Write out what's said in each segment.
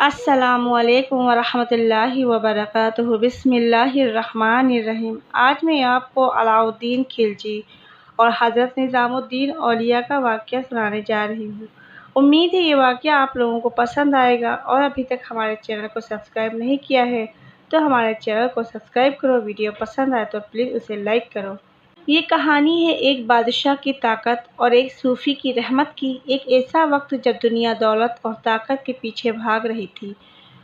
السلام علیکم ورحمۃ اللہ وبرکاتہ۔ بسم اللہ الرحمن الرحیم۔ آج میں آپ کو علاء الدین خلجی اور حضرت نظام الدین اولیاء کا واقعہ سنانے جا رہی ہوں۔ امید ہے یہ واقعہ آپ لوگوں کو پسند آئے گا، اور ابھی تک ہمارے چینل کو سبسکرائب نہیں کیا ہے تو ہمارے چینل کو سبسکرائب کرو۔ ویڈیو پسند آئے تو پلیز اسے لائک کرو۔ یہ کہانی ہے ایک بادشاہ کی طاقت اور ایک صوفی کی رحمت کی۔ ایک ایسا وقت جب دنیا دولت اور طاقت کے پیچھے بھاگ رہی تھی،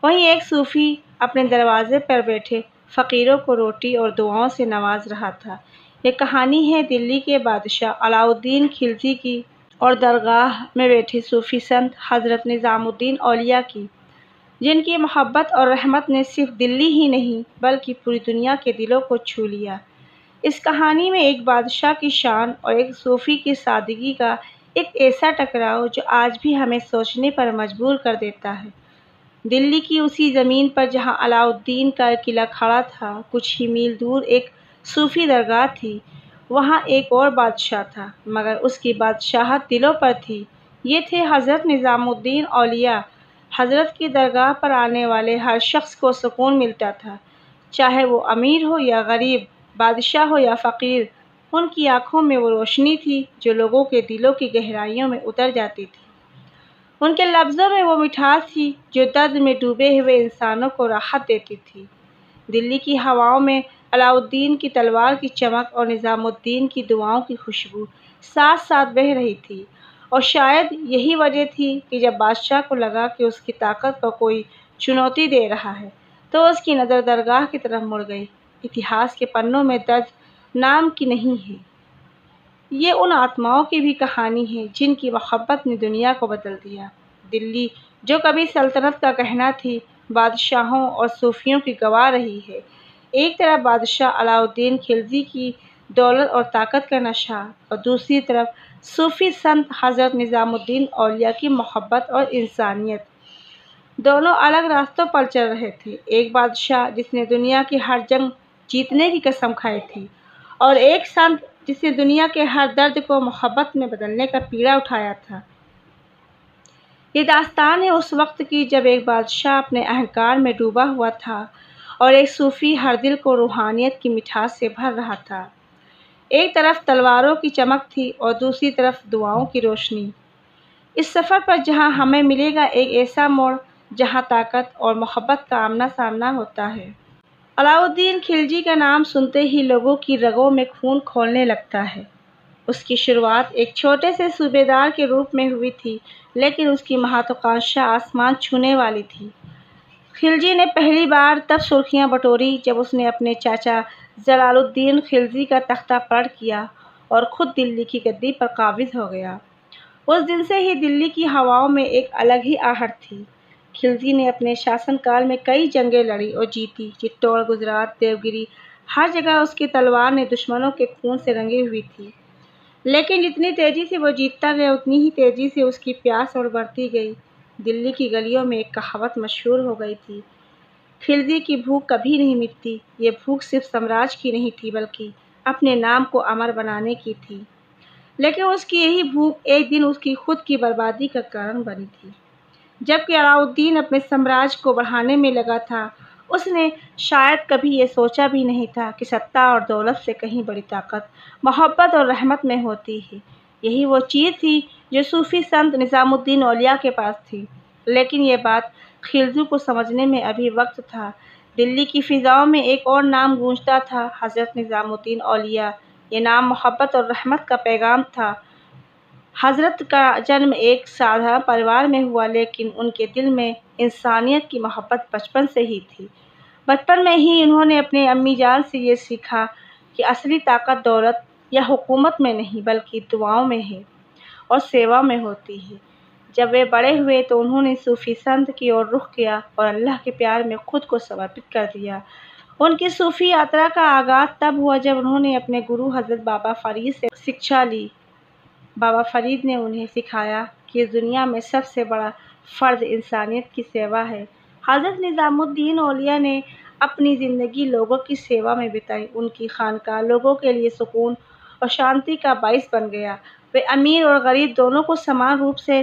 وہیں ایک صوفی اپنے دروازے پر بیٹھے فقیروں کو روٹی اور دعاؤں سے نواز رہا تھا۔ یہ کہانی ہے دلی کے بادشاہ علاء الدین خلجی کی اور درگاہ میں بیٹھے صوفی سنت حضرت نظام الدین اولیاء کی، جن کی محبت اور رحمت نے صرف دلی ہی نہیں بلکہ پوری دنیا کے دلوں کو چھو لیا۔ اس کہانی میں ایک بادشاہ کی شان اور ایک صوفی کی سادگی کا ایک ایسا ٹکراؤ جو آج بھی ہمیں سوچنے پر مجبور کر دیتا ہے۔ دلی کی اسی زمین پر جہاں علاء الدین کا قلعہ کھڑا تھا، کچھ ہی میل دور ایک صوفی درگاہ تھی۔ وہاں ایک اور بادشاہ تھا، مگر اس کی بادشاہت دلوں پر تھی۔ یہ تھے حضرت نظام الدین اولیاء۔ حضرت کی درگاہ پر آنے والے ہر شخص کو سکون ملتا تھا، چاہے وہ امیر ہو یا غریب، بادشاہ ہو یا فقیر۔ ان کی آنکھوں میں وہ روشنی تھی جو لوگوں کے دلوں کی گہرائیوں میں اتر جاتی تھی۔ ان کے لفظوں میں وہ مٹھاس تھی جو درد میں ڈوبے ہوئے انسانوں کو راحت دیتی تھی۔ دلی کی ہواؤں میں علاء الدین کی تلوار کی چمک اور نظام الدین کی دعاؤں کی خوشبو ساتھ ساتھ بہہ رہی تھی، اور شاید یہی وجہ تھی کہ جب بادشاہ کو لگا کہ اس کی طاقت کو کوئی چنوتی دے رہا ہے تو اس کی نظر درگاہ کی طرف مڑ گئی۔ اتہاس کے پنوں میں درج نام کی نہیں ہے، یہ ان آتماؤں کی بھی کہانی ہے جن کی محبت نے دنیا کو بدل دیا۔ دلی جو کبھی سلطنت کا گہنا تھی، بادشاہوں اور صوفیوں کی گواہ رہی ہے۔ ایک طرف بادشاہ علاء الدین خلجی کی دولت اور طاقت کا نشہ، اور دوسری طرف صوفی سنت حضرت نظام الدین اولیاء کی محبت اور انسانیت۔ دونوں الگ راستوں پر چل رہے تھے، ایک بادشاہ جس نے دنیا کی ہر جنگ جیتنے کی قسم کھائی تھی، اور ایک سنت جس نے دنیا کے ہر درد کو محبت میں بدلنے کا پیڑا اٹھایا تھا۔ یہ داستان ہے اس وقت کی جب ایک بادشاہ اپنے اہنکار میں ڈوبا ہوا تھا اور ایک صوفی ہر دل کو روحانیت کی مٹھاس سے بھر رہا تھا۔ ایک طرف تلواروں کی چمک تھی اور دوسری طرف دعاؤں کی روشنی۔ اس سفر پر جہاں ہمیں ملے گا ایک ایسا موڑ جہاں طاقت اور محبت کا آمنا سامنا ہوتا ہے۔ علاء الدین خلجی کا نام سنتے ہی لوگوں کی رگوں میں خون کھولنے لگتا ہے۔ اس کی شروعات ایک چھوٹے سے صوبے دار کے روپ میں ہوئی تھی، لیکن اس کی مہاتواکانکشا آسمان چھونے والی تھی۔ خلجی نے پہلی بار تب سرخیاں بٹوری جب اس نے اپنے چاچا جلال الدین خلجی کا تختہ پلٹ کیا اور خود دلی کی گدی پر قابض ہو گیا۔ اس دن سے ہی دلی کی ہواؤں میں ایک الگ ہی آہٹ تھی۔ خلجی نے اپنے شاسن کال میں کئی جنگیں لڑی اور جیتی۔ چتور، گجرات، دیوگری، ہر جگہ اس کی تلوار نے دشمنوں کے خون سے رنگی ہوئی تھی، لیکن جتنی تیزی سے وہ جیتتا گیا اتنی ہی تیزی سے اس کی پیاس اور بڑھتی گئی۔ دلی کی گلیوں میں ایک کہاوت مشہور ہو گئی تھی، خلجی کی بھوک کبھی نہیں مٹتی۔ یہ بھوک صرف سامراج کی نہیں تھی بلکہ اپنے نام کو امر بنانے کی تھی، لیکن اس کی یہی بھوک ایک دن اس کی خود کی بربادی کا کارن بنی تھی۔ جبکہ علاء الدین اپنے سامراج کو بڑھانے میں لگا تھا، اس نے شاید کبھی یہ سوچا بھی نہیں تھا کہ ستہ اور دولت سے کہیں بڑی طاقت محبت اور رحمت میں ہوتی ہے۔ یہی وہ چیز تھی جو صوفی سنت نظام الدین اولیاء کے پاس تھی، لیکن یہ بات خلجی کو سمجھنے میں ابھی وقت تھا۔ دلی کی فضاؤں میں ایک اور نام گونجتا تھا، حضرت نظام الدین اولیاء۔ یہ نام محبت اور رحمت کا پیغام تھا۔ حضرت کا جنم ایک سادہ پریوار میں ہوا، لیکن ان کے دل میں انسانیت کی محبت بچپن سے ہی تھی۔ بچپن میں ہی انہوں نے اپنے امی جان سے یہ سیکھا کہ اصلی طاقت دولت یا حکومت میں نہیں بلکہ دعاؤں میں ہے اور سیوا میں ہوتی ہے۔ جب وہ بڑے ہوئے تو انہوں نے صوفی سنت کی اور رخ کیا اور اللہ کے پیار میں خود کو سمرپت کر دیا۔ ان کی صوفی یاترا کا آغاز تب ہوا جب انہوں نے اپنے گرو حضرت بابا فرید سے شکشا لی۔ بابا فرید نے انہیں سکھایا کہ اس دنیا میں سب سے بڑا فرض انسانیت کی سیوا ہے۔ حضرت نظام الدین اولیاء نے اپنی زندگی لوگوں کی سیوا میں بتائی۔ ان کی خانقاہ لوگوں کے لیے سکون اور شانتی کا باعث بن گیا۔ وہ امیر اور غریب دونوں کو سمان روپ سے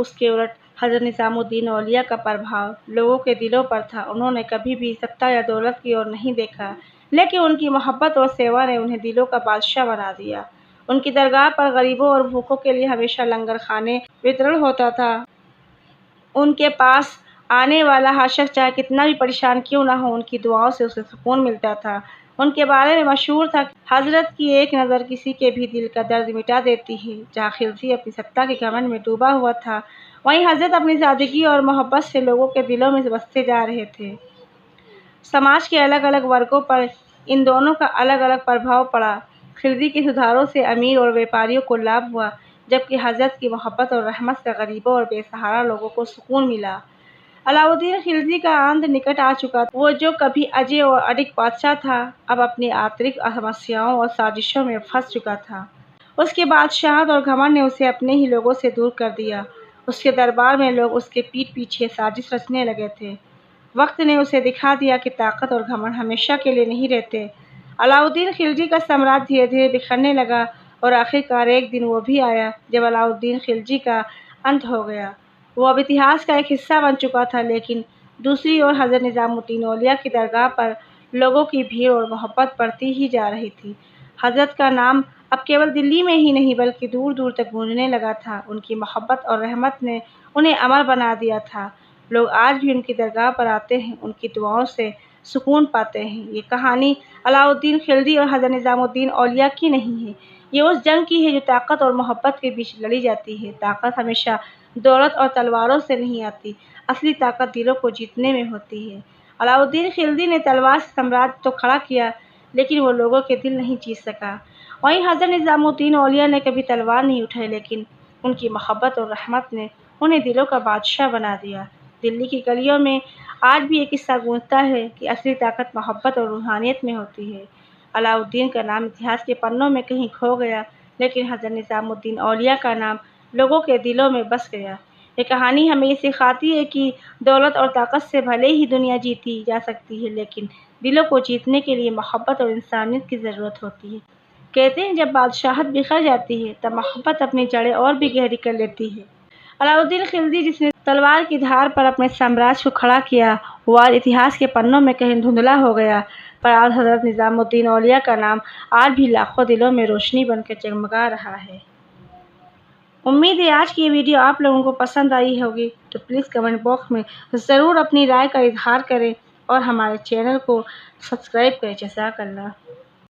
اس کے الٹ حضرت نظام الدین اولیاء کا پربھاؤ لوگوں کے دلوں پر تھا۔ انہوں نے کبھی بھی سطح یا دولت کی اور نہیں دیکھا، لیکن ان کی محبت اور سیوا نے انہیں دلوں کا بادشاہ بنا دیا۔ ان کی درگاہ پر غریبوں اور بھوکوں کے لیے ہمیشہ لنگر خانے وترن ہوتا تھا۔ ان کے پاس آنے والا ہر شخص چاہے کتنا بھی پریشان کیوں نہ ہو، ان کی دعاؤں سے اسے سکون ملتا تھا۔ ان کے بارے میں مشہور تھا کہ حضرت کی ایک نظر کسی کے بھی دل کا درد مٹا دیتی ہے۔ جہاں خلجی اپنی سطح کے گھمنڈ میں ڈوبا ہوا تھا، وہیں حضرت اپنی سادگی اور محبت سے لوگوں کے دلوں میں بستے جا رہے تھے۔ سماج کے الگ الگ ورگوں پر ان دونوں کا الگ الگ پربھاؤ پڑا۔ خلجی کے سدھاروں سے امیر اور بیپاریوں کو لابھ ہوا، جبکہ حضرت کی محبت اور رحمت سے غریبوں اور بے سہارا لوگوں کو سکون ملا۔ علاؤالدین خلجی کا انت نکٹ آ چکا تھا۔ وہ جو کبھی اجے اور اڈگ بادشاہ تھا، اب اپنی آنترک سمسیاؤں اور سازشوں میں پھنس چکا تھا۔ اس کی بادشاہت اور گھمنڈ نے اسے اپنے ہی لوگوں سے دور کر دیا۔ اس کے دربار میں لوگ اس کے پیٹھ پیچھے سازش رچنے لگے تھے۔ وقت نے اسے دکھا دیا کہ طاقت اور گھمنڈ ہمیشہ کے لیے نہیں رہتے۔ علاؤالدین خلجی کا سامراج دھیرے دھیرے بکھرنے لگا اور آخرکار ایک دن وہ بھی آیا جب علاؤالدین خلجی کا انت ہو گیا۔ وہ اب اتہاس کا ایک حصہ بن چکا تھا، لیکن دوسری اور حضرت نظام الدین اولیاء کی درگاہ پر لوگوں کی بھیڑ اور محبت بڑھتی ہی جا رہی تھی۔ حضرت کا نام اب کیول دلی میں ہی نہیں بلکہ دور دور تک گونجنے لگا تھا۔ ان کی محبت اور رحمت نے انہیں امر بنا دیا تھا۔ لوگ آج بھی ان کی درگاہ پر آتے ہیں، ان کی دعاؤں سے سکون پاتے ہیں۔ یہ کہانی علاؤالدین خلجی اور حضرت نظام الدین اولیاء کی نہیں ہے، یہ اس جنگ کی ہے جو طاقت اور محبت کے بیچ لڑی جاتی ہے۔ طاقت ہمیشہ دولت اور تلواروں سے نہیں آتی، اصلی طاقت دلوں کو جیتنے میں ہوتی ہے۔ علاؤالدین خلجی نے تلوار سے سامراج تو کھڑا کیا، لیکن وہ لوگوں کے دل نہیں جیت سکا۔ وہیں حضرت نظام الدین اولیاء نے کبھی تلوار نہیں اٹھائی، لیکن ان کی محبت اور رحمت نے انہیں دلوں کا بادشاہ بنا دیا۔ دلی کی گلیوں میں آج بھی ایک قصہ گونجتا ہے کہ اصلی طاقت محبت اور روحانیت میں ہوتی ہے۔ علاؤالدین کا نام اتہاس کے پنوں میں کہیں کھو گیا، لیکن حضرت نظام الدین اولیاء کا نام لوگوں کے دلوں میں بس گیا۔ یہ کہانی ہمیں یہ سکھاتی ہے کہ دولت اور طاقت سے بھلے ہی دنیا جیتی جا سکتی ہے، لیکن دلوں کو جیتنے کے لیے محبت اور انسانیت کی ضرورت ہوتی ہے۔ کہتے ہیں جب بادشاہت بکھر جاتی ہے تب محبت اپنی جڑیں اور بھی گہری کر لیتی ہے۔ علاؤالدین خلجی جس نے تلوار کی دھار پر اپنے سامراج کو کھڑا کیا، وہ آج اتہاس کے پنوں میں کہیں دھندلا ہو گیا، پر آج حضرت نظام الدین اولیاء کا نام آج بھی لاکھوں دلوں میں روشنی بن کر جگمگا رہا ہے۔ امید ہے آج کی یہ ویڈیو آپ لوگوں کو پسند آئی ہوگی، تو پلیز کمنٹ باکس میں ضرور اپنی رائے کا اظہار کریں اور ہمارے چینل کو سبسکرائب کریں۔ جزاک اللہ۔